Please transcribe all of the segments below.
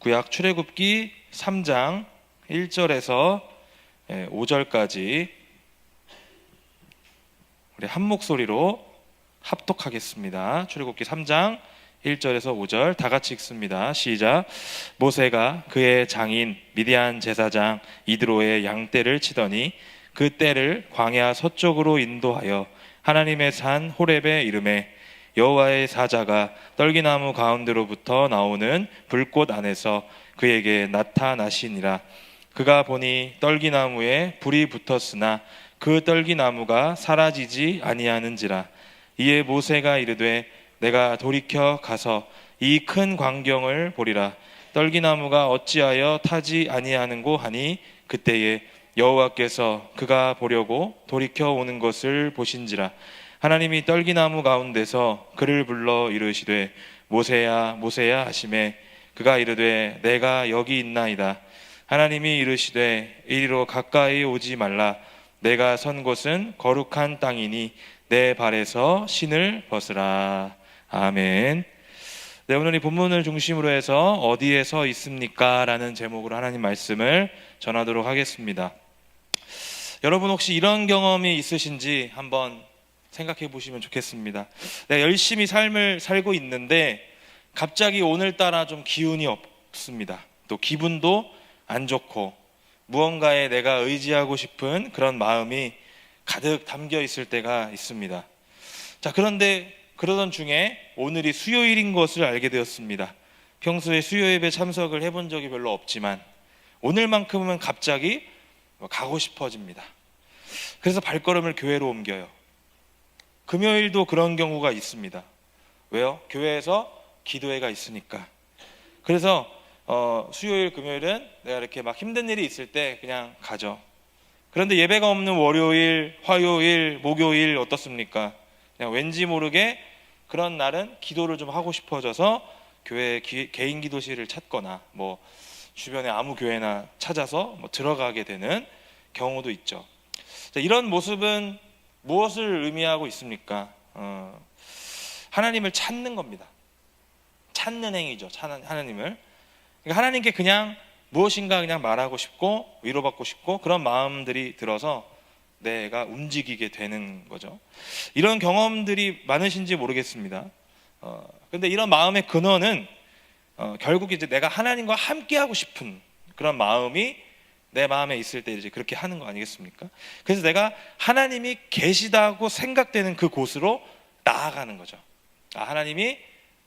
구약 출애굽기 3장 1절에서 5절까지 우리 한 목소리로 합독하겠습니다. 출애굽기 3장 1절에서 5절 다 같이 읽습니다. 시작. 모세가 그의 장인 미디안 제사장 이드로의 양떼를 치더니 그 떼를 광야 서쪽으로 인도하여 하나님의 산 호렙에 이르매 여호와의 사자가 떨기나무 가운데로부터 나오는 불꽃 안에서 그에게 나타나시니라. 그가 보니 떨기나무에 불이 붙었으나 그 떨기나무가 사라지지 아니하는지라. 이에 모세가 이르되 내가 돌이켜 가서 이 큰 광경을 보리라. 떨기나무가 어찌하여 타지 아니하는고 하니 그때에 여호와께서 그가 보려고 돌이켜 오는 것을 보신지라. 하나님이 떨기나무 가운데서 그를 불러 이르시되 모세야 모세야 하시매 그가 이르되 내가 여기 있나이다. 하나님이 이르시되 이리로 가까이 오지 말라. 내가 선 곳은 거룩한 땅이니 내 발에서 신을 벗으라. 아멘. 네, 오늘 이 본문을 중심으로 해서 어디에 서 있습니까? 라는 제목으로 하나님 말씀을 전하도록 하겠습니다. 여러분 혹시 이런 경험이 있으신지 한번 생각해 보시면 좋겠습니다. 내가 열심히 삶을 살고 있는데 갑자기 오늘따라 좀 기운이 없습니다. 또 기분도 안 좋고 무언가에 내가 의지하고 싶은 그런 마음이 가득 담겨 있을 때가 있습니다. 자, 그런데 그러던 중에 오늘이 수요일인 것을 알게 되었습니다. 평소에 수요 예배 참석을 해본 적이 별로 없지만 오늘만큼은 갑자기 가고 싶어집니다. 그래서 발걸음을 교회로 옮겨요. 금요일도 그런 경우가 있습니다. 왜요? 교회에서 기도회가 있으니까. 그래서 수요일, 금요일은 내가 이렇게 막 힘든 일이 있을 때 그냥 가죠. 그런데 예배가 없는 월요일, 화요일, 목요일 어떻습니까? 그냥 왠지 모르게 그런 날은 기도를 좀 하고 싶어져서 교회 개인 기도실을 찾거나 뭐 주변에 아무 교회나 찾아서 뭐 들어가게 되는 경우도 있죠. 자, 이런 모습은 무엇을 의미하고 있습니까? 하나님을 찾는 겁니다. 찾는 행위죠. 하나님을. 그러니까 하나님께 그냥 무엇인가 그냥 말하고 싶고 위로받고 싶고 그런 마음들이 들어서 내가 움직이게 되는 거죠. 이런 경험들이 많으신지 모르겠습니다. 근데 이런 마음의 근원은 결국 이제 내가 하나님과 함께하고 싶은 그런 마음이 내 마음에 있을 때 이제 그렇게 하는 거 아니겠습니까? 그래서 내가 하나님이 계시다고 생각되는 그 곳으로 나아가는 거죠. 하나님이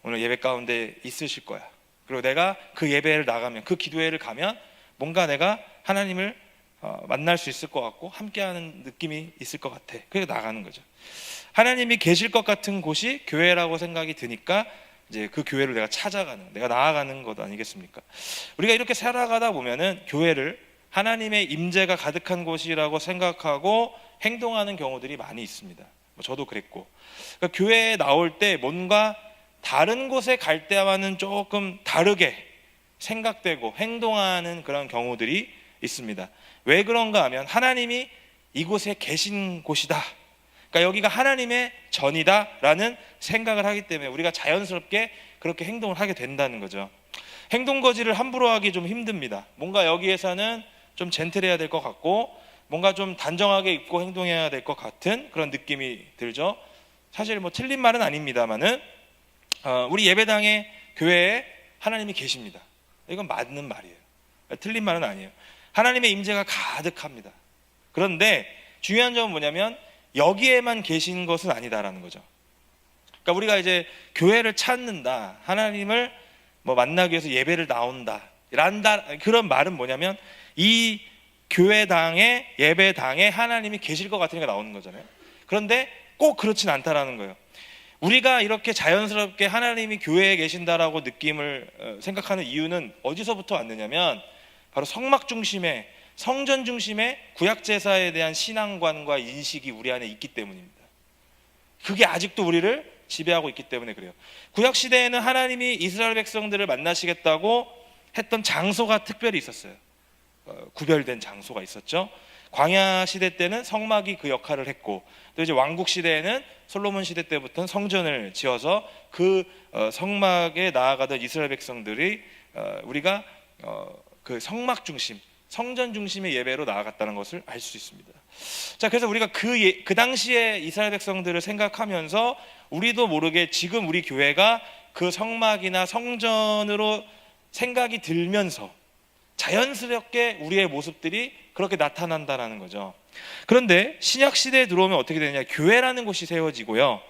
오늘 예배 가운데 있으실 거야. 그리고 내가 그 예배를 나가면, 그 기도회를 가면 뭔가 내가 하나님을 만날 수 있을 것 같고 함께하는 느낌이 있을 것 같아. 그래서 나가는 거죠. 하나님이 계실 것 같은 곳이 교회라고 생각이 드니까 이제 그 교회를 내가 찾아가는, 내가 나아가는 것 아니겠습니까? 우리가 이렇게 살아가다 보면은 교회를 하나님의 임재가 가득한 곳이라고 생각하고 행동하는 경우들이 많이 있습니다. 저도 그랬고. 그러니까 교회에 나올 때 뭔가 다른 곳에 갈 때와는 조금 다르게 생각되고 행동하는 그런 경우들이 있습니다. 왜 그런가 하면 하나님이 이곳에 계신 곳이다. 그러니까 여기가 하나님의 전이다라는 생각을 하기 때문에 우리가 자연스럽게 그렇게 행동을 하게 된다는 거죠. 행동 거지를 함부로 하기 좀 힘듭니다. 뭔가 여기에서는 좀 젠틀해야 될 것 같고 뭔가 좀 단정하게 입고 행동해야 될 것 같은 그런 느낌이 들죠. 사실 뭐 틀린 말은 아닙니다만은 우리 예배당에 교회에 하나님이 계십니다. 이건 맞는 말이에요. 틀린 말은 아니에요. 하나님의 임재가 가득합니다. 그런데 중요한 점은 뭐냐면 여기에만 계신 것은 아니다라는 거죠. 그러니까 우리가 이제 교회를 찾는다, 하나님을 뭐 만나기 위해서 예배를 나온다, 그런 말은 뭐냐면 이 교회당에 예배당에 하나님이 계실 것 같으니까 나오는 거잖아요. 그런데 꼭 그렇진 않다라는 거예요. 우리가 이렇게 자연스럽게 하나님이 교회에 계신다라고 느낌을 생각하는 이유는 어디서부터 왔느냐면 바로 성막 중심의, 성전 중심의 구약제사에 대한 신앙관과 인식이 우리 안에 있기 때문입니다. 그게 아직도 우리를 지배하고 있기 때문에 그래요. 구약시대에는 하나님이 이스라엘 백성들을 만나시겠다고 했던 장소가 특별히 있었어요. 구별된 장소가 있었죠. 광야 시대 때는 성막이 그 역할을 했고, 또 이제 왕국 시대에는 솔로몬 시대 때부터는 성전을 지어서 그 성막에 나아가던 이스라엘 백성들이 우리가 그 성막 중심, 성전 중심의 예배로 나아갔다는 것을 알 수 있습니다. 자, 그래서 우리가 그 당시에 이스라엘 백성들을 생각하면서 우리도 모르게 지금 우리 교회가 그 성막이나 성전으로 생각이 들면서 자연스럽게 우리의 모습들이 그렇게 나타난다는 거죠. 그런데 신약 시대에 들어오면 어떻게 되느냐? 교회라는 곳이 세워지고요,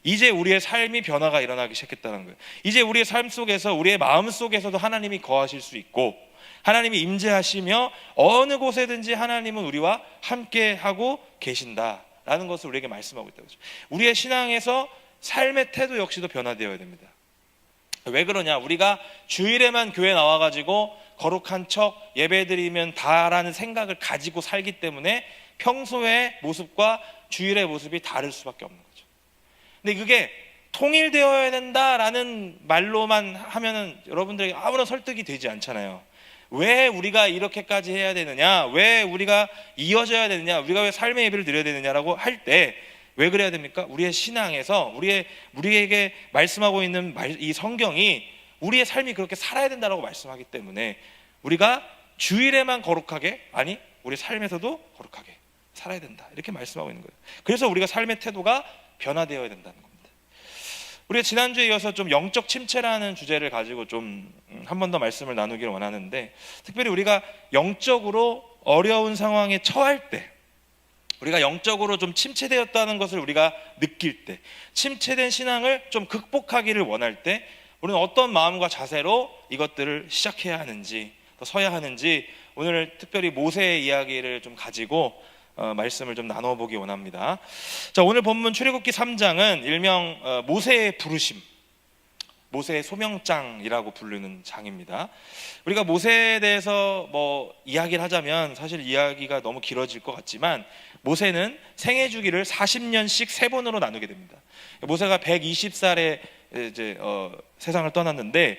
이제 우리의 삶이 변화가 일어나기 시작했다는 거예요. 이제 우리의 삶 속에서, 우리의 마음 속에서도 하나님이 거하실 수 있고, 하나님이 임재하시며 어느 곳에든지 하나님은 우리와 함께 하고 계신다라는 것을 우리에게 말씀하고 있다고 하죠. 우리의 신앙에서 삶의 태도 역시도 변화되어야 됩니다. 왜 그러냐? 우리가 주일에만 교회 나와가지고 거룩한 척 예배드리면 다라는 생각을 가지고 살기 때문에 평소의 모습과 주일의 모습이 다를 수밖에 없는 거죠. 근데 그게 통일되어야 된다라는 말로만 하면은 여러분들에게 아무런 설득이 되지 않잖아요. 왜 우리가 이렇게까지 해야 되느냐, 왜 우리가 이어져야 되느냐, 우리가 왜 삶의 예배를 드려야 되느냐라고 할 때 왜 그래야 됩니까? 우리의 신앙에서 우리에게 말씀하고 있는 이 성경이 우리의 삶이 그렇게 살아야 된다라고 말씀하기 때문에 우리가 주일에만 거룩하게, 아니 우리 삶에서도 거룩하게 살아야 된다, 이렇게 말씀하고 있는 거예요. 그래서 우리가 삶의 태도가 변화되어야 된다는 겁니다. 우리가 지난주에 이어서 좀 영적 침체라는 주제를 가지고 좀 한 번 더 말씀을 나누기를 원하는데, 특별히 우리가 영적으로 어려운 상황에 처할 때, 우리가 영적으로 좀 침체되었다는 것을 우리가 느낄 때, 침체된 신앙을 좀 극복하기를 원할 때 우리는 어떤 마음과 자세로 이것들을 시작해야 하는지, 또 서야 하는지, 오늘 특별히 모세의 이야기를 좀 가지고 말씀을 좀 나눠보기 원합니다. 자, 오늘 본문 출애굽기 3장은 일명 모세의 부르심, 모세의 소명장이라고 부르는 장입니다. 우리가 모세에 대해서 뭐 이야기를 하자면 사실 이야기가 너무 길어질 것 같지만, 모세는 생애 주기를 40년씩 3번으로 나누게 됩니다. 모세가 120살에 이제 세상을 떠났는데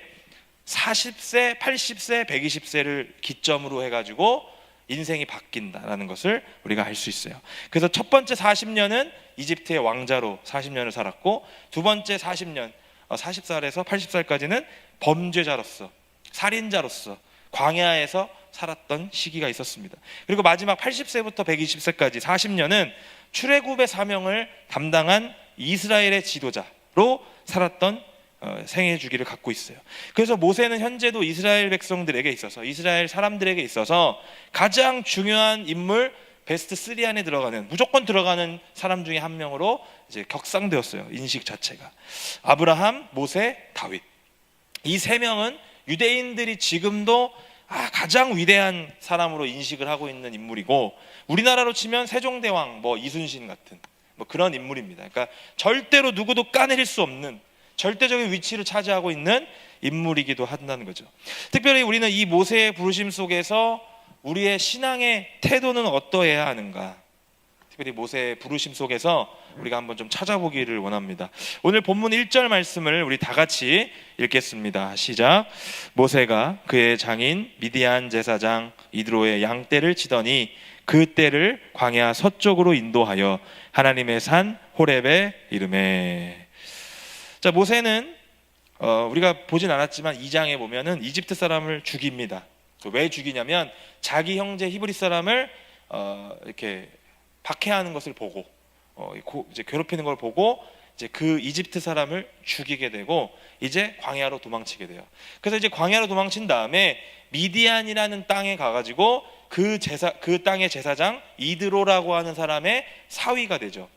40세, 80세, 120세를 기점으로 해가지고 인생이 바뀐다라는 것을 우리가 알 수 있어요. 그래서 첫 번째 40년은 이집트의 왕자로 40년을 살았고, 두 번째 40년, 40살에서 80살까지는 범죄자로서, 살인자로서 광야에서 살았던 시기가 있었습니다. 그리고 마지막 80세부터 120세까지 40년은 출애굽의 사명을 담당한 이스라엘의 지도자로 살았던 생애 주기를 갖고 있어요. 그래서 모세는 현재도 이스라엘 백성들에게 있어서, 이스라엘 사람들에게 있어서 가장 중요한 인물 베스트 3 안에 들어가는, 무조건 들어가는 사람 중에 한 명으로 이제 격상되었어요. 인식 자체가 아브라함, 모세, 다윗, 이 3명은 유대인들이 지금도 가장 위대한 사람으로 인식을 하고 있는 인물이고, 우리나라로 치면 세종대왕, 뭐 이순신 같은 뭐 그런 인물입니다. 그러니까 절대로 누구도 까내릴 수 없는 절대적인 위치를 차지하고 있는 인물이기도 한다는 거죠. 특별히 우리는 이 모세의 부르심 속에서 우리의 신앙의 태도는 어떠해야 하는가, 특별히 모세의 부르심 속에서 우리가 한번 좀 찾아보기를 원합니다. 오늘 본문 1절 말씀을 우리 다 같이 읽겠습니다. 시작. 모세가 그의 장인 미디안 제사장 이드로의 양떼를 치더니 그 떼를 광야 서쪽으로 인도하여 하나님의 산 호렙에 이르매. 자, 모세는 우리가 보진 않았지만 2장에 보면은 이집트 사람을 죽입니다. 왜 죽이냐면 자기 형제 히브리 사람을 이렇게 박해하는 것을 보고, 이제 괴롭히는 걸 보고 이제 그 이집트 사람을 죽이게 되고 이제 광야로 도망치게 돼요. 그래서 이제 광야로 도망친 다음에 미디안이라는 땅에 가가지고 그 땅의 제사장 이드로라고 하는 사람의 사위가 되죠.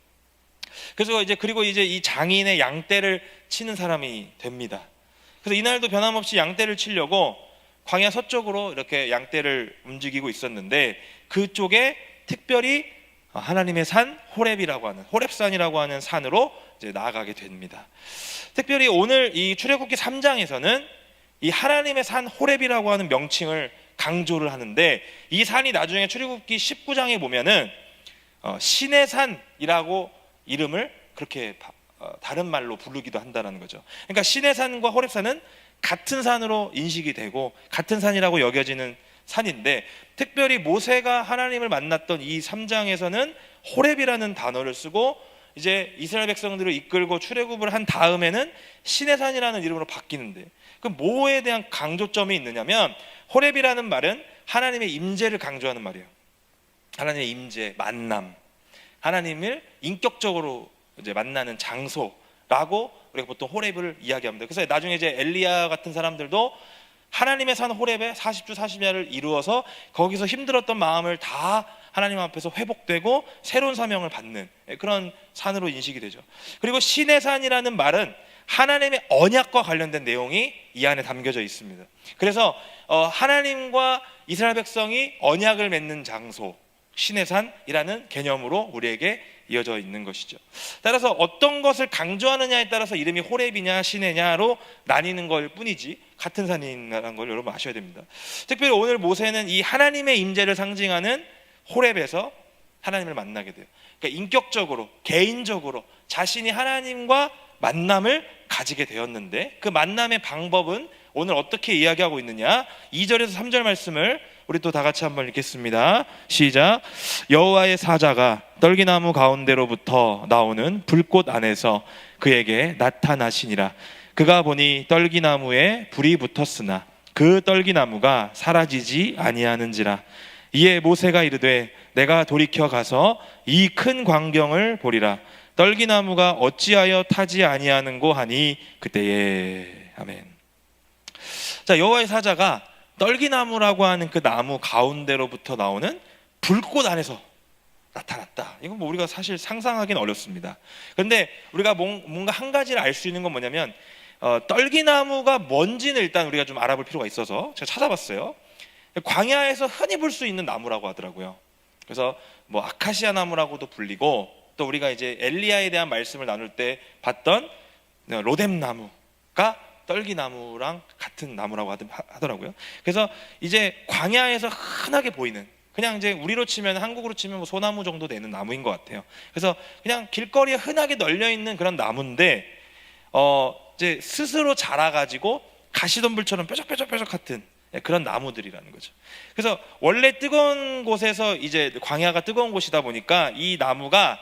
그래서 그리고 이제 이 장인의 양떼를 치는 사람이 됩니다. 그래서 이날도 변함없이 양떼를 치려고 광야 서쪽으로 이렇게 양떼를 움직이고 있었는데, 그쪽에 특별히 하나님의 산 호렙이라고 하는, 호렙산이라고 하는 산으로 이제 나아가게 됩니다. 특별히 오늘 이 출애굽기 3장에서는 이 하나님의 산 호렙이라고 하는 명칭을 강조를 하는데, 이 산이 나중에 출애굽기 19장에 보면은 신의 산이라고 이름을 그렇게 다른 말로 부르기도 한다는 거죠. 그러니까 신의 산과 호렙산은 같은 산으로 인식이 되고 같은 산이라고 여겨지는 산인데, 특별히 모세가 하나님을 만났던 이 3장에서는 호렙이라는 단어를 쓰고 이제 이스라엘 백성들을 이끌고 출애굽을 한 다음에는 신의 산이라는 이름으로 바뀌는데, 그 뭐에 대한 강조점이 있느냐면 호렙이라는 말은 하나님의 임재를 강조하는 말이에요. 하나님의 임재, 만남, 하나님을 인격적으로 이제 만나는 장소라고 우리가 보통 호렙을 이야기합니다. 그래서 나중에 이제 엘리야 같은 사람들도 하나님의 산 호렙에 40주 40야를 이루어서 거기서 힘들었던 마음을 다 하나님 앞에서 회복되고 새로운 사명을 받는 그런 산으로 인식이 되죠. 그리고 신의 산이라는 말은 하나님의 언약과 관련된 내용이 이 안에 담겨져 있습니다. 그래서 하나님과 이스라엘 백성이 언약을 맺는 장소, 신의 산이라는 개념으로 우리에게 이어져 있는 것이죠. 따라서 어떤 것을 강조하느냐에 따라서 이름이 호렙이냐 시내냐로 나뉘는 걸 뿐이지 같은 산이라는 걸 여러분 아셔야 됩니다. 특별히 오늘 모세는 이 하나님의 임재를 상징하는 호렙에서 하나님을 만나게 돼요. 그러니까 인격적으로, 개인적으로 자신이 하나님과 만남을 가지게 되었는데 그 만남의 방법은 오늘 어떻게 이야기하고 있느냐, 2절에서 3절 말씀을 우리 또 다 같이 한번 읽겠습니다. 시작. 여호와의 사자가 떨기나무 가운데로부터 나오는 불꽃 안에서 그에게 나타나시니라. 그가 보니 떨기나무에 불이 붙었으나 그 떨기나무가 사라지지 아니하는지라. 이에 모세가 이르되 내가 돌이켜 가서 이 큰 광경을 보리라. 떨기나무가 어찌하여 타지 아니하는고 하니 그때에. 아멘. 자, 여호와의 사자가 떨기나무라고 하는 그 나무 가운데로부터 나오는 불꽃 안에서 나타났다. 이건 뭐 우리가 사실 상상하기는 어렵습니다. 그런데 우리가 뭔가 한 가지를 알 수 있는 건 뭐냐면 떨기나무가 뭔지는 일단 우리가 좀 알아볼 필요가 있어서 제가 찾아봤어요. 광야에서 흔히 볼 수 있는 나무라고 하더라고요. 그래서 뭐 아카시아 나무라고도 불리고 또 우리가 이제 엘리야에 대한 말씀을 나눌 때 봤던 로뎀 나무가 떨기나무랑 같은 나무라고 하더라고요. 그래서 이제 광야에서 흔하게 보이는, 그냥 이제 우리로 치면, 한국으로 치면 뭐 소나무 정도 되는 나무인 것 같아요. 그래서 그냥 길거리에 흔하게 널려 있는 그런 나무인데 이제 스스로 자라가지고 가시덤불처럼 뾰족뾰족 같은 그런 나무들이라는 거죠. 그래서 원래 뜨거운 곳에서, 이제 광야가 뜨거운 곳이다 보니까 이 나무가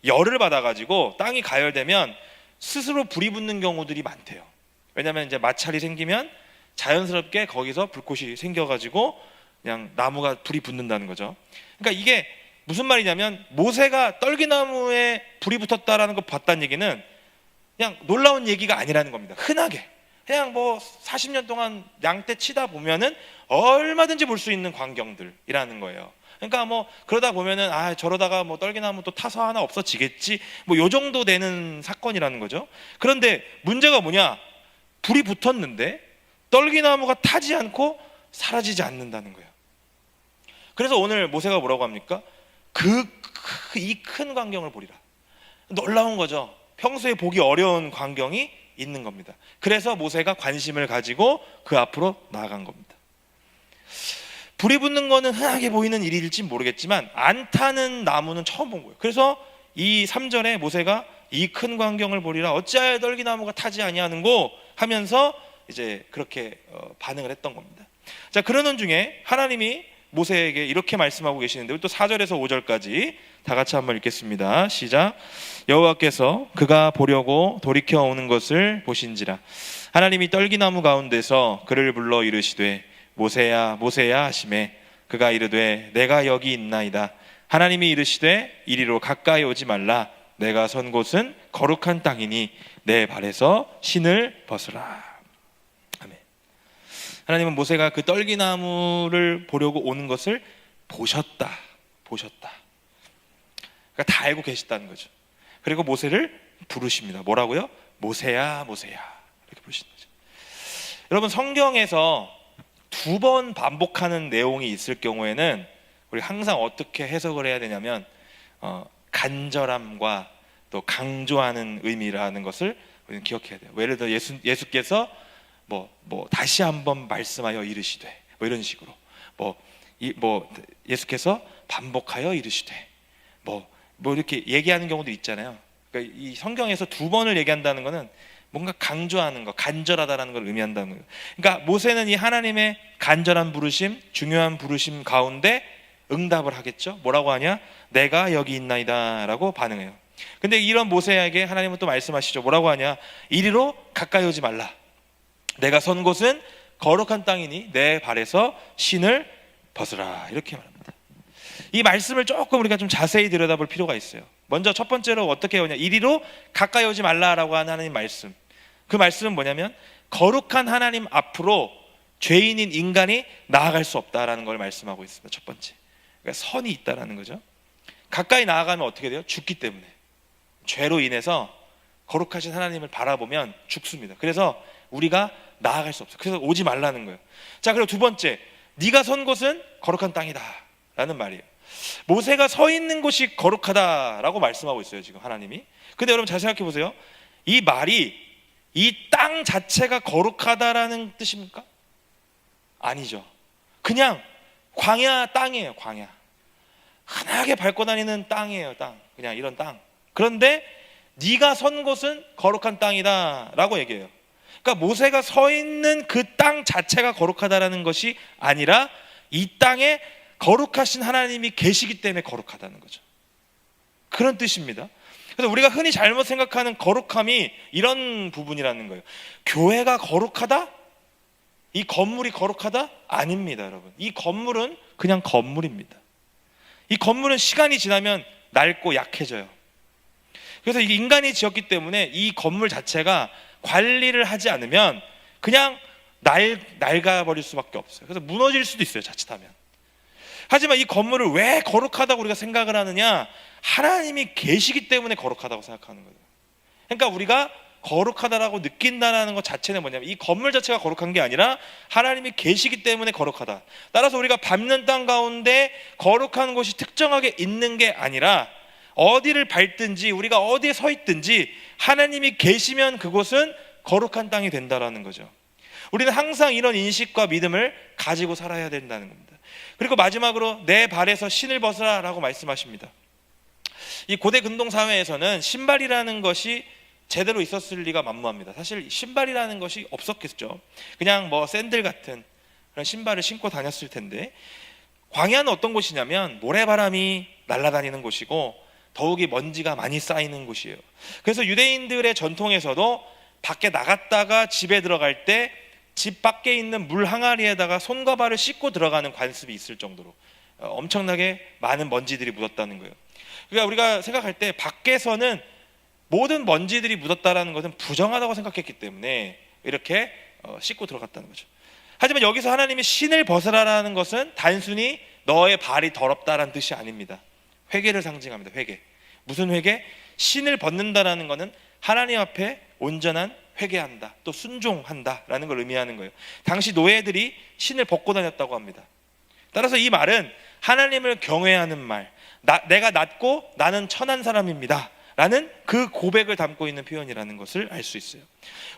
열을 받아가지고 땅이 가열되면 스스로 불이 붙는 경우들이 많대요. 왜냐하면 이제 마찰이 생기면 자연스럽게 거기서 불꽃이 생겨가지고 그냥 나무가 불이 붙는다는 거죠. 그러니까 이게 무슨 말이냐면 모세가 떨기나무에 불이 붙었다라는 거 봤다는 얘기는 그냥 놀라운 얘기가 아니라는 겁니다. 흔하게 그냥 뭐 40년 동안 양떼 치다 보면은 얼마든지 볼 수 있는 광경들이라는 거예요. 그러니까 뭐 그러다 보면은 저러다가 뭐 떨기나무 또 타서 하나 없어지겠지, 뭐 요 정도 되는 사건이라는 거죠. 그런데 문제가 뭐냐? 불이 붙었는데 떨기나무가 타지 않고 사라지지 않는다는 거예요. 그래서 오늘 모세가 뭐라고 합니까? 이 큰 광경을 보리라. 놀라운 거죠. 평소에 보기 어려운 광경이 있는 겁니다. 그래서 모세가 관심을 가지고 그 앞으로 나아간 겁니다. 불이 붙는 거는 흔하게 보이는 일일지 모르겠지만 안 타는 나무는 처음 본 거예요. 그래서 이 3절에 모세가 이 큰 광경을 보리라 어찌하여 떨기나무가 타지 아니하는고 하면서 이제 그렇게 반응을 했던 겁니다. 자, 그러는 중에 하나님이 모세에게 이렇게 말씀하고 계시는데 또 4절에서 5절까지 다 같이 한번 읽겠습니다. 시작. 여호와께서 그가 보려고 돌이켜 오는 것을 보신지라. 하나님이 떨기나무 가운데서 그를 불러 이르시되 모세야 모세야 하시매 그가 이르되 내가 여기 있나이다. 하나님이 이르시되 이리로 가까이 오지 말라. 내가 선 곳은 거룩한 땅이니 내 발에서 신을 벗으라. 아멘. 하나님은 모세가 그 떨기나무를 보려고 오는 것을 보셨다. 그러니까 다 알고 계시다는 거죠. 그리고 모세를 부르십니다. 뭐라고요? 모세야 모세야 이렇게 부르시는 거죠. 여러분, 성경에서 2번 반복하는 내용이 있을 경우에는 우리 항상 어떻게 해석을 해야 되냐면 간절함과 또 강조하는 의미라는 것을 우리는 기억해야 돼요. 예를 들어 예수께서 뭐 다시 한번 말씀하여 이르시되 뭐 이런 식으로 예수께서 반복하여 이르시되 뭐 이렇게 얘기하는 경우도 있잖아요. 그러니까 이 성경에서 2번을 얘기한다는 것은 뭔가 강조하는 거, 간절하다라는 걸 의미한다는 거예요. 그러니까 모세는 이 하나님의 간절한 부르심, 중요한 부르심 가운데 응답을 하겠죠. 뭐라고 하냐? 내가 여기 있나이다 라고 반응해요. 근데 이런 모세에게 하나님은 또 말씀하시죠. 뭐라고 하냐? 이리로 가까이 오지 말라. 내가 선 곳은 거룩한 땅이니 내 발에서 신을 벗으라, 이렇게 말합니다. 이 말씀을 조금 우리가 좀 자세히 들여다볼 필요가 있어요. 먼저 첫 번째로 어떻게 오냐, 이리로 가까이 오지 말라라고 하는 하나님 말씀. 그 말씀은 뭐냐면 거룩한 하나님 앞으로 죄인인 인간이 나아갈 수 없다라는 걸 말씀하고 있습니다. 첫 번째, 그러니까 선이 있다라는 거죠. 가까이 나아가면 어떻게 돼요? 죽기 때문에. 죄로 인해서 거룩하신 하나님을 바라보면 죽습니다. 그래서 우리가 나아갈 수 없어요. 그래서 오지 말라는 거예요. 자, 그리고 두 번째, 네가 선 곳은 거룩한 땅이다 라는 말이에요. 모세가 서 있는 곳이 거룩하다라고 말씀하고 있어요, 지금 하나님이. 근데 여러분 잘 생각해 보세요. 이 말이 이 땅 자체가 거룩하다라는 뜻입니까? 아니죠. 그냥 광야 땅이에요. 광야, 흔하게 밟고 다니는 땅이에요. 땅, 그냥 이런 땅. 그런데 네가 선 곳은 거룩한 땅이다 라고 얘기해요. 그러니까 모세가 서 있는 그 땅 자체가 거룩하다라는 것이 아니라 이 땅에 거룩하신 하나님이 계시기 때문에 거룩하다는 거죠. 그런 뜻입니다. 그래서 우리가 흔히 잘못 생각하는 거룩함이 이런 부분이라는 거예요. 교회가 거룩하다? 이 건물이 거룩하다? 아닙니다, 여러분. 이 건물은 그냥 건물입니다. 이 건물은 시간이 지나면 낡고 약해져요. 그래서 이게 인간이 지었기 때문에 이 건물 자체가 관리를 하지 않으면 그냥 낡아버릴 수밖에 없어요. 그래서 무너질 수도 있어요, 자칫하면. 하지만 이 건물을 왜 거룩하다고 우리가 생각을 하느냐? 하나님이 계시기 때문에 거룩하다고 생각하는 거예요. 그러니까 우리가 거룩하다라고 느낀다는 것 자체는 뭐냐면 이 건물 자체가 거룩한 게 아니라 하나님이 계시기 때문에 거룩하다. 따라서 우리가 밟는 땅 가운데 거룩한 곳이 특정하게 있는 게 아니라 어디를 밟든지 우리가 어디에 서 있든지 하나님이 계시면 그곳은 거룩한 땅이 된다라는 거죠. 우리는 항상 이런 인식과 믿음을 가지고 살아야 된다는 겁니다. 그리고 마지막으로 내 발에서 신을 벗으라 라고 말씀하십니다. 이 고대 근동 사회에서는 신발이라는 것이 제대로 있었을 리가 만무합니다. 사실 신발이라는 것이 없었겠죠. 그냥 뭐 샌들 같은 그런 신발을 신고 다녔을 텐데, 광야는 어떤 곳이냐면 모래바람이 날아다니는 곳이고 더욱이 먼지가 많이 쌓이는 곳이에요. 그래서 유대인들의 전통에서도 밖에 나갔다가 집에 들어갈 때 집 밖에 있는 물 항아리에다가 손과 발을 씻고 들어가는 관습이 있을 정도로 엄청나게 많은 먼지들이 묻었다는 거예요. 그러니까 우리가 생각할 때 밖에서는 모든 먼지들이 묻었다라는 것은 부정하다고 생각했기 때문에 이렇게 씻고 들어갔다는 거죠. 하지만 여기서 하나님이 신을 벗으라라는 것은 단순히 너의 발이 더럽다라는 뜻이 아닙니다. 회개를 상징합니다. 회개. 무슨 회개? 신을 벗는다라는 것은 하나님 앞에 온전한 회개한다, 또 순종한다라는 걸 의미하는 거예요. 당시 노예들이 신을 벗고 다녔다고 합니다. 따라서 이 말은 하나님을 경외하는 말, 내가 낮고 나는 천한 사람입니다 라는 그 고백을 담고 있는 표현이라는 것을 알 수 있어요.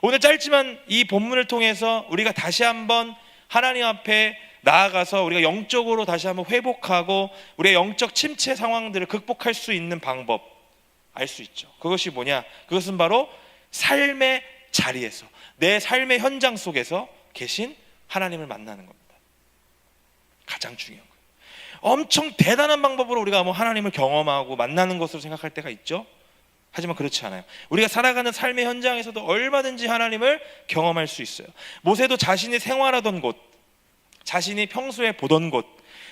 오늘 짧지만 이 본문을 통해서 우리가 다시 한번 하나님 앞에 나아가서 우리가 영적으로 다시 한번 회복하고 우리의 영적 침체 상황들을 극복할 수 있는 방법 알 수 있죠. 그것이 뭐냐? 그것은 바로 삶의 자리에서, 내 삶의 현장 속에서 계신 하나님을 만나는 겁니다. 가장 중요한 거예요. 엄청 대단한 방법으로 우리가 뭐 하나님을 경험하고 만나는 것으로 생각할 때가 있죠. 하지만 그렇지 않아요. 우리가 살아가는 삶의 현장에서도 얼마든지 하나님을 경험할 수 있어요. 모세도 자신이 생활하던 곳, 자신이 평소에 보던 곳,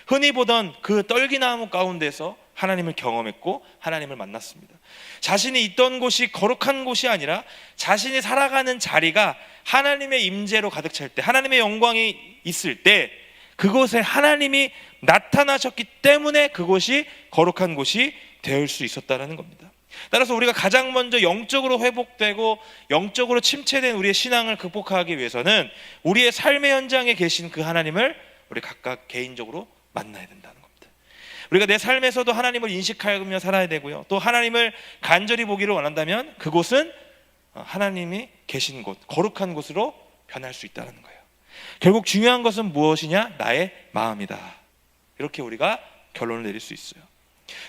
흔히 보던 그 떨기나무 가운데서 하나님을 경험했고 하나님을 만났습니다. 자신이 있던 곳이 거룩한 곳이 아니라 자신이 살아가는 자리가 하나님의 임재로 가득 찰 때, 하나님의 영광이 있을 때 그곳에 하나님이 나타나셨기 때문에 그곳이 거룩한 곳이 될 수 있었다는 겁니다. 따라서 우리가 가장 먼저 영적으로 회복되고 영적으로 침체된 우리의 신앙을 극복하기 위해서는 우리의 삶의 현장에 계신 그 하나님을 우리 각각 개인적으로 만나야 된다는 겁니다. 우리가 내 삶에서도 하나님을 인식하며 살아야 되고요, 또 하나님을 간절히 보기를 원한다면 그곳은 하나님이 계신 곳, 거룩한 곳으로 변할 수 있다는 거예요. 결국 중요한 것은 무엇이냐? 나의 마음이다. 이렇게 우리가 결론을 내릴 수 있어요.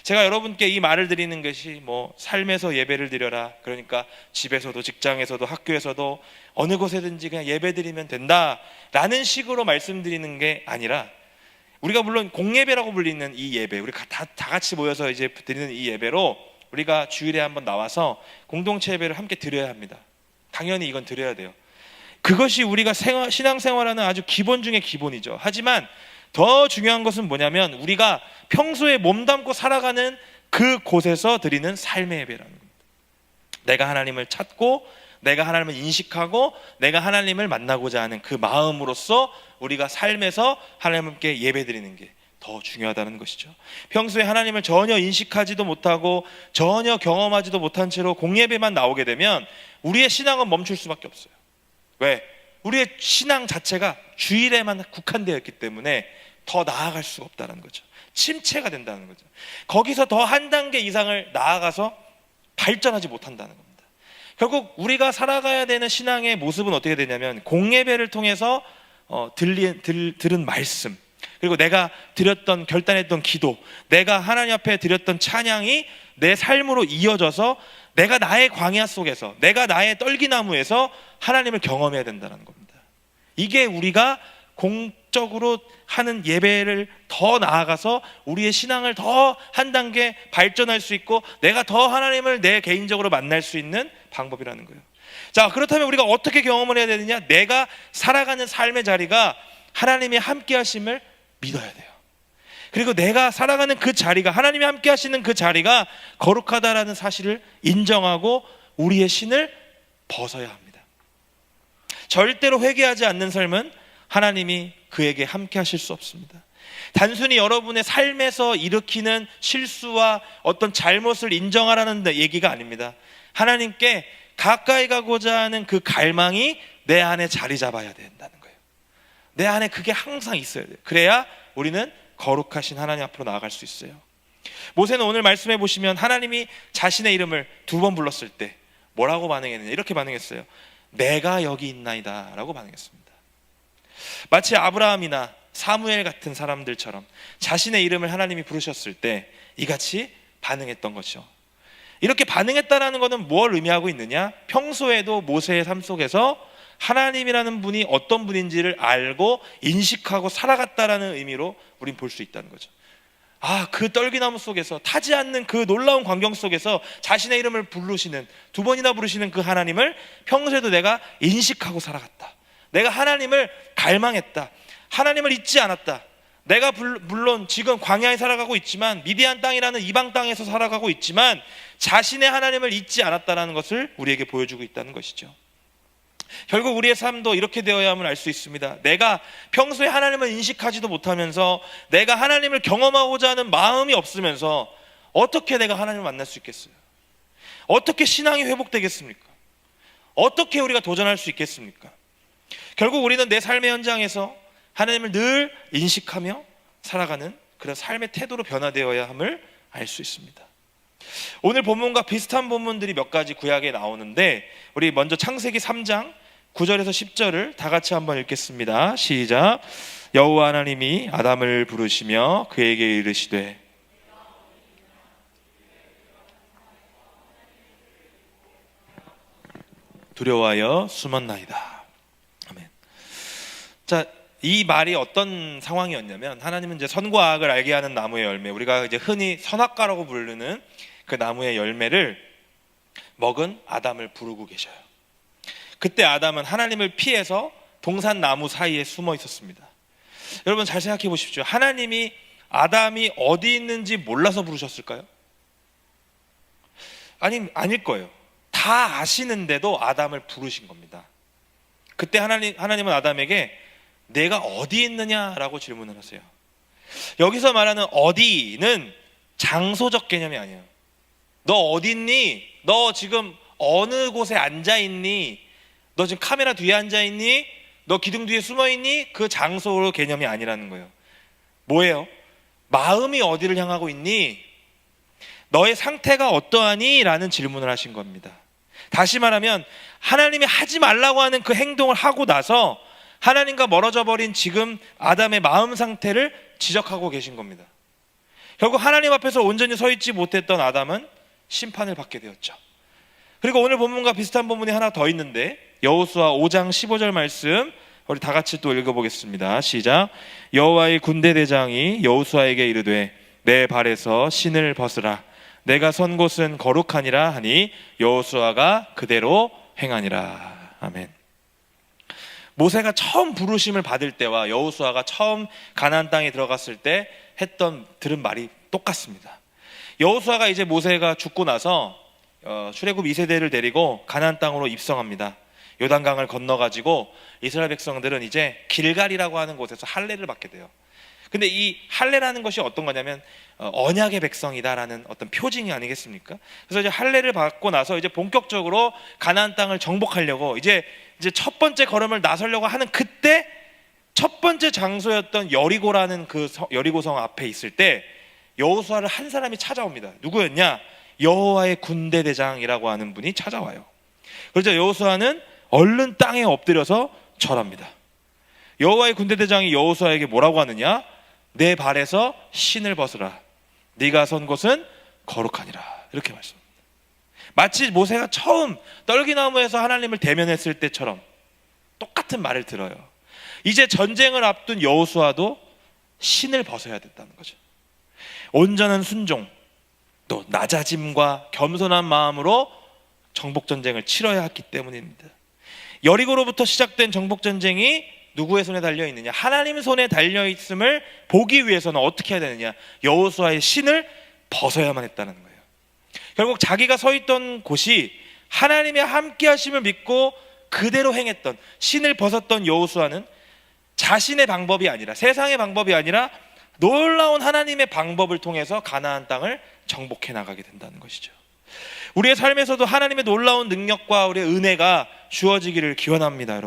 제가 여러분께 이 말을 드리는 것이 뭐 삶에서 예배를 드려라, 그러니까 집에서도 직장에서도 학교에서도 어느 곳에든지 그냥 예배 드리면 된다라는 식으로 말씀드리는 게 아니라, 우리가 물론 공예배라고 불리는 이 예배, 우리가 다 같이 모여서 이제 드리는 이 예배로 우리가 주일에 한번 나와서 공동체 예배를 함께 드려야 합니다. 당연히 이건 드려야 돼요. 그것이 우리가 신앙생활하는 아주 기본 중의 기본이죠. 하지만 더 중요한 것은 뭐냐면 우리가 평소에 몸담고 살아가는 그곳에서 드리는 삶의 예배라는 겁니다. 내가 하나님을 찾고 내가 하나님을 인식하고 내가 하나님을 만나고자 하는 그 마음으로서 우리가 삶에서 하나님께 예배드리는 게 더 중요하다는 것이죠. 평소에 하나님을 전혀 인식하지도 못하고 전혀 경험하지도 못한 채로 공예배만 나오게 되면 우리의 신앙은 멈출 수밖에 없어요. 왜? 우리의 신앙 자체가 주일에만 국한되어 있기 때문에 더 나아갈 수가 없다는 거죠. 침체가 된다는 거죠. 거기서 더 한 단계 이상을 나아가서 발전하지 못한다는 겁니다. 결국 우리가 살아가야 되는 신앙의 모습은 어떻게 되냐면 공예배를 통해서 들은 말씀, 그리고 내가 드렸던 결단했던 기도, 내가 하나님 앞에 드렸던 찬양이 내 삶으로 이어져서 내가 나의 광야 속에서, 내가 나의 떨기나무에서 하나님을 경험해야 된다는 겁니다. 이게 우리가 공적으로 하는 예배를 더 나아가서 우리의 신앙을 더 한 단계 발전할 수 있고 내가 더 하나님을 내 개인적으로 만날 수 있는 방법이라는 거예요. 자, 그렇다면 우리가 어떻게 경험을 해야 되느냐? 내가 살아가는 삶의 자리가 하나님이 함께 하심을 믿어야 돼요. 그리고 내가 살아가는 그 자리가, 하나님이 함께 하시는 그 자리가 거룩하다라는 사실을 인정하고 우리의 신을 벗어야 합니다. 절대로 회개하지 않는 삶은 하나님이 그에게 함께 하실 수 없습니다. 단순히 여러분의 삶에서 일으키는 실수와 어떤 잘못을 인정하라는 얘기가 아닙니다. 하나님께 가까이 가고자 하는 그 갈망이 내 안에 자리 잡아야 된다는 거예요. 내 안에 그게 항상 있어야 돼요. 그래야 우리는 거룩하신 하나님 앞으로 나아갈 수 있어요. 모세는 오늘 말씀해 보시면 하나님이 자신의 이름을 2번 불렀을 때 뭐라고 반응했느냐? 이렇게 반응했어요. 내가 여기 있나이다 라고 반응했습니다. 마치 아브라함이나 사무엘 같은 사람들처럼 자신의 이름을 하나님이 부르셨을 때 이같이 반응했던 것이죠. 이렇게 반응했다라는 것은 뭘 의미하고 있느냐? 평소에도 모세의 삶 속에서 하나님이라는 분이 어떤 분인지를 알고 인식하고 살아갔다라는 의미로 우린 볼 수 있다는 거죠. 그 떨기나무 속에서, 타지 않는 그 놀라운 광경 속에서 자신의 이름을 부르시는, 2번이나 부르시는 그 하나님을 평소에도 내가 인식하고 살아갔다. 내가 하나님을 갈망했다. 하나님을 잊지 않았다. 내가 물론 지금 광야에 살아가고 있지만, 미디안 땅이라는 이방 땅에서 살아가고 있지만 자신의 하나님을 잊지 않았다는 것을 우리에게 보여주고 있다는 것이죠. 결국 우리의 삶도 이렇게 되어야만 알 수 있습니다. 내가 평소에 하나님을 인식하지도 못하면서 내가 하나님을 경험하고자 하는 마음이 없으면서 어떻게 내가 하나님을 만날 수 있겠어요? 어떻게 신앙이 회복되겠습니까? 어떻게 우리가 도전할 수 있겠습니까? 결국 우리는 내 삶의 현장에서 하나님을 늘 인식하며 살아가는 그런 삶의 태도로 변화되어야 함을 알 수 있습니다. 오늘 본문과 비슷한 본문들이 몇 가지 구약에 나오는데 우리 먼저 창세기 3장 9절에서 10절을 다 같이 한번 읽겠습니다. 시작. 여호와 하나님이 아담을 부르시며 그에게 이르시되 두려워하여 숨었나이다. 아멘. 자, 이 말이 어떤 상황이었냐면 하나님은 이제 선과 악을 알게 하는 나무의 열매, 우리가 이제 흔히 선악과라고 부르는 그 나무의 열매를 먹은 아담을 부르고 계셔요. 그때 아담은 하나님을 피해서 동산나무 사이에 숨어 있었습니다. 여러분 잘 생각해 보십시오. 하나님이 아담이 어디 있는지 몰라서 부르셨을까요? 아닐 거예요. 다 아시는데도 아담을 부르신 겁니다. 그때 하나님은 아담에게 내가 어디 있느냐라고 질문을 하세요. 여기서 말하는 어디는 장소적 개념이 아니에요. 너 어디 있니? 너 지금 어느 곳에 앉아 있니? 너 지금 카메라 뒤에 앉아 있니? 너 기둥 뒤에 숨어 있니? 그 장소로 개념이 아니라는 거예요. 뭐예요? 마음이 어디를 향하고 있니? 너의 상태가 어떠하니? 라는 질문을 하신 겁니다. 다시 말하면 하나님이 하지 말라고 하는 그 행동을 하고 나서 하나님과 멀어져 버린 지금 아담의 마음 상태를 지적하고 계신 겁니다. 결국 하나님 앞에서 온전히 서 있지 못했던 아담은 심판을 받게 되었죠. 그리고 오늘 본문과 비슷한 본문이 하나 더 있는데 여호수아 5장 15절 말씀 우리 다 같이 또 읽어보겠습니다. 시작. 여호와의 군대 대장이 여호수아에게 이르되 내 발에서 신을 벗으라. 내가 선 곳은 거룩하니라 하니 여호수아가 그대로 행하니라. 아멘. 모세가 처음 부르심을 받을 때와 여호수아가 처음 가나안 땅에 들어갔을 때 들은 말이 똑같습니다. 여호수아가 이제 모세가 죽고 나서 출애굽 2세대를 데리고 가나안 땅으로 입성합니다. 요단강을 건너가지고 이스라엘 백성들은 이제 길갈이라고 하는 곳에서 할례를 받게 돼요. 근데 이 할례라는 것이 어떤 거냐면 언약의 백성이다라는 어떤 표징이 아니겠습니까? 그래서 이제 할례를 받고 나서 이제 본격적으로 가나안 땅을 정복하려고 이제 첫 번째 걸음을 나서려고 하는 그때 첫 번째 장소였던 여리고라는 그 여리고성 앞에 있을 때 여호수아를 한 사람이 찾아옵니다. 누구였냐? 여호와의 군대 대장이라고 하는 분이 찾아와요. 그래서 여호수아는 얼른 땅에 엎드려서 절합니다. 여호와의 군대 대장이 여호수아에게 뭐라고 하느냐? 내 발에서 신을 벗으라. 네가 선 곳은 거룩하니라. 이렇게 말씀합니다. 마치 모세가 처음 떨기나무에서 하나님을 대면했을 때처럼 똑같은 말을 들어요. 이제 전쟁을 앞둔 여호수아도 신을 벗어야 됐다는 거죠. 온전한 순종, 또 낮아짐과 겸손한 마음으로 정복전쟁을 치러야 했기 때문입니다. 여리고로부터 시작된 정복전쟁이 누구의 손에 달려있느냐? 하나님 손에 달려있음을 보기 위해서는 어떻게 해야 되느냐? 여호수아의 신을 벗어야만 했다는 거예요. 결국 자기가 서 있던 곳이 하나님의 함께 하심을 믿고 그대로 행했던, 신을 벗었던 여호수아는 자신의 방법이 아니라, 세상의 방법이 아니라 놀라운 하나님의 방법을 통해서 가나안 땅을 정복해 나가게 된다는 것이죠. 우리의 삶에서도 하나님의 놀라운 능력과 우리의 은혜가 주어지기를 기원합니다.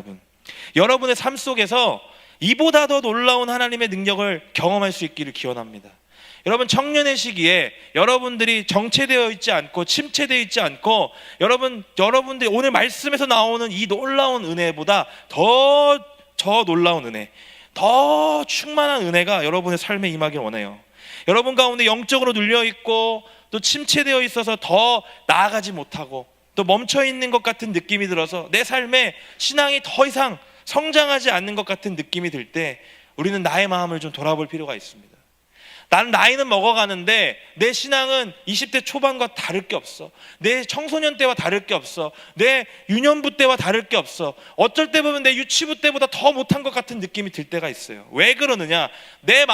여러분의 삶 속에서 이보다 더 놀라운 하나님의 능력을 경험할 수 있기를 기원합니다. 여러분, 청년의 시기에 여러분들이 정체되어 있지 않고 침체되어 있지 않고 여러분들이 오늘 말씀에서 나오는 이 놀라운 은혜보다 더 놀라운 은혜, 더 충만한 은혜가 여러분의 삶에 임하길 원해요. 여러분 가운데 영적으로 눌려있고 또 침체되어 있어서 더 나아가지 못하고 또 멈춰있는 것 같은 느낌이 들어서 내 삶에 신앙이 더 이상 성장하지 않는 것 같은 느낌이 들 때 우리는 나의 마음을 좀 돌아볼 필요가 있습니다. 나는 나이는 먹어가는데 내 신앙은 20대 초반과 다를 게 없어. 내 청소년 때와 다를 게 없어. 내 유년부 때와 다를 게 없어. 어쩔 때 보면 내 유치부 때보다 더 못한 것 같은 느낌이 들 때가 있어요. 왜 그러느냐? 내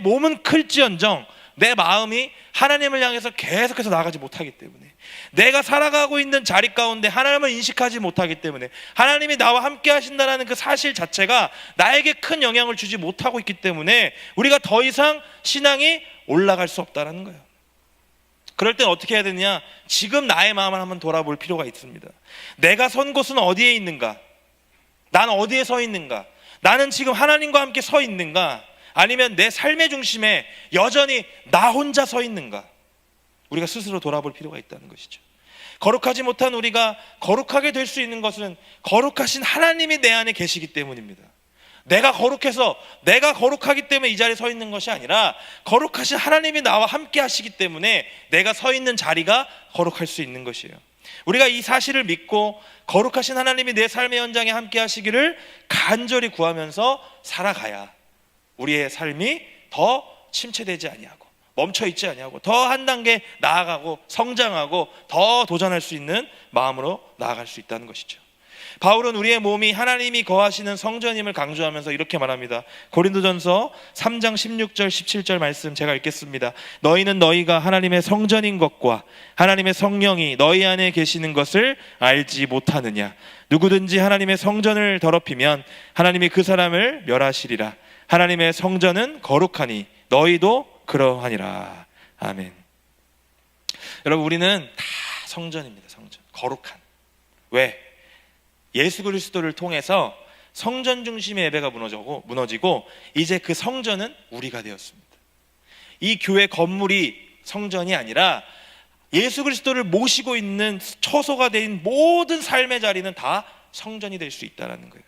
몸은 클지언정 내 마음이 하나님을 향해서 계속해서 나아가지 못하기 때문에, 내가 살아가고 있는 자리 가운데 하나님을 인식하지 못하기 때문에, 하나님이 나와 함께 하신다는 그 사실 자체가 나에게 큰 영향을 주지 못하고 있기 때문에 우리가 더 이상 신앙이 올라갈 수 없다는 거예요. 그럴 땐 어떻게 해야 되느냐? 지금 나의 마음을 한번 돌아볼 필요가 있습니다. 내가 선 곳은 어디에 있는가? 난 어디에 서 있는가? 나는 지금 하나님과 함께 서 있는가? 아니면 내 삶의 중심에 여전히 나 혼자 서 있는가? 우리가 스스로 돌아볼 필요가 있다는 것이죠. 거룩하지 못한 우리가 거룩하게 될 수 있는 것은 거룩하신 하나님이 내 안에 계시기 때문입니다. 내가 거룩해서 내가 거룩하기 때문에 이 자리에 서 있는 것이 아니라 거룩하신 하나님이 나와 함께 하시기 때문에 내가 서 있는 자리가 거룩할 수 있는 것이에요. 우리가 이 사실을 믿고 거룩하신 하나님이 내 삶의 현장에 함께 하시기를 간절히 구하면서 살아가야 우리의 삶이 더 침체되지 아니하고 멈춰있지 아니하고 더 한 단계 나아가고 성장하고 더 도전할 수 있는 마음으로 나아갈 수 있다는 것이죠. 바울은 우리의 몸이 하나님이 거하시는 성전임을 강조하면서 이렇게 말합니다. 고린도전서 3장 16절 17절 말씀 제가 읽겠습니다. 너희는 너희가 하나님의 성전인 것과 하나님의 성령이 너희 안에 계시는 것을 알지 못하느냐? 누구든지 하나님의 성전을 더럽히면 하나님이 그 사람을 멸하시리라. 하나님의 성전은 거룩하니 너희도 그러하니라. 아멘. 여러분, 우리는 다 성전입니다. 성전. 거룩한. 왜? 예수 그리스도를 통해서 성전 중심의 예배가 무너지고 이제 그 성전은 우리가 되었습니다. 이 교회 건물이 성전이 아니라 예수 그리스도를 모시고 있는 처소가 된 모든 삶의 자리는 다 성전이 될 수 있다는 거예요.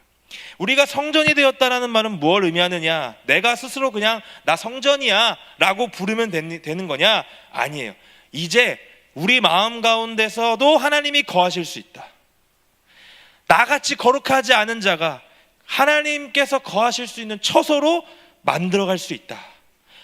우리가 성전이 되었다는 말은 무엇을 의미하느냐? 내가 스스로 그냥 나 성전이야 라고 부르면 되는 거냐? 아니에요. 이제 우리 마음 가운데서도 하나님이 거하실 수 있다. 나같이 거룩하지 않은 자가 하나님께서 거하실 수 있는 처소로 만들어갈 수 있다.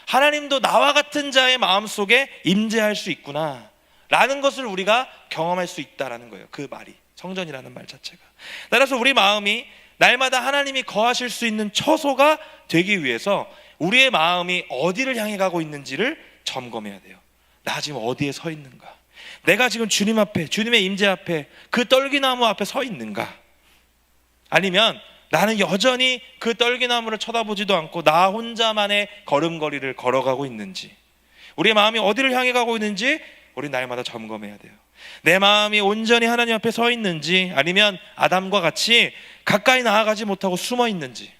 하나님도 나와 같은 자의 마음속에 임재할 수 있구나 라는 것을 우리가 경험할 수 있다라는 거예요. 그 말이, 성전이라는 말 자체가. 따라서 우리 마음이 날마다 하나님이 거하실 수 있는 처소가 되기 위해서 우리의 마음이 어디를 향해 가고 있는지를 점검해야 돼요. 나 지금 어디에 서 있는가? 내가 지금 주님 앞에, 주님의 임재 앞에, 그 떨기나무 앞에 서 있는가? 아니면 나는 여전히 그 떨기나무를 쳐다보지도 않고 나 혼자만의 걸음걸이를 걸어가고 있는지, 우리의 마음이 어디를 향해 가고 있는지 우리 날마다 점검해야 돼요. 내 마음이 온전히 하나님 앞에 서 있는지, 아니면 아담과 같이 가까이 나아가지 못하고 숨어 있는지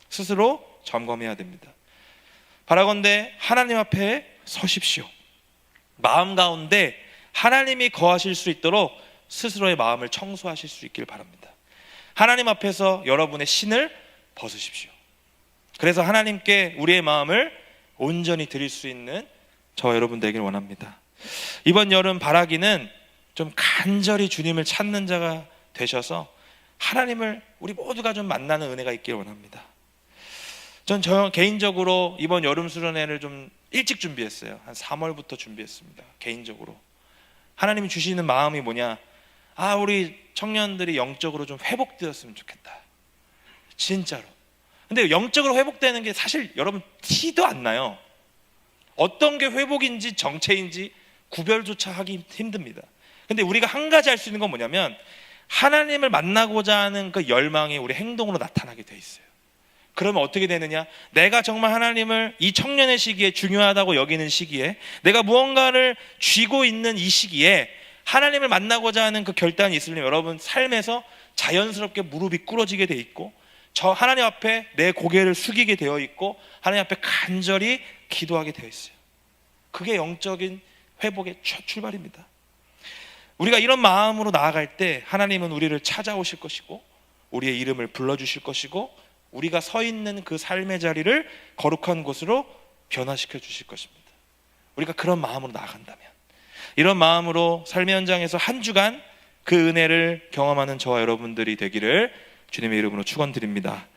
스스로 점검해야 됩니다. 바라건대 하나님 앞에 서십시오. 마음 가운데 하나님이 거하실 수 있도록 스스로의 마음을 청소하실 수 있길 바랍니다. 하나님 앞에서 여러분의 신을 벗으십시오. 그래서 하나님께 우리의 마음을 온전히 드릴 수 있는 저와 여러분 되길 원합니다. 이번 여름 바라기는 좀 간절히 주님을 찾는 자가 되셔서 하나님을 우리 모두가 좀 만나는 은혜가 있길 원합니다. 전 개인적으로 이번 여름 수련회를 좀 일찍 준비했어요. 한 3월부터 준비했습니다. 개인적으로 하나님이 주시는 마음이 뭐냐, 우리 청년들이 영적으로 좀 회복되었으면 좋겠다, 진짜로. 근데 영적으로 회복되는 게 사실 여러분 티도 안 나요. 어떤 게 회복인지 정체인지 구별조차 하기 힘듭니다. 근데 우리가 한 가지 할 수 있는 건 뭐냐면, 하나님을 만나고자 하는 그 열망이 우리 행동으로 나타나게 돼 있어요. 그러면 어떻게 되느냐, 내가 정말 하나님을 이 청년의 시기에 중요하다고 여기는 시기에, 내가 무언가를 쥐고 있는 이 시기에 하나님을 만나고자 하는 그 결단이 있으면 여러분 삶에서 자연스럽게 무릎이 꿇어지게 돼 있고, 저 하나님 앞에 내 고개를 숙이게 되어 있고, 하나님 앞에 간절히 기도하게 되어 있어요. 그게 영적인 회복의 출발입니다. 우리가 이런 마음으로 나아갈 때 하나님은 우리를 찾아오실 것이고, 우리의 이름을 불러주실 것이고, 우리가 서 있는 그 삶의 자리를 거룩한 곳으로 변화시켜 주실 것입니다. 우리가 그런 마음으로 나아간다면, 이런 마음으로 삶의 현장에서 한 주간 그 은혜를 경험하는 저와 여러분들이 되기를 주님의 이름으로 축원드립니다.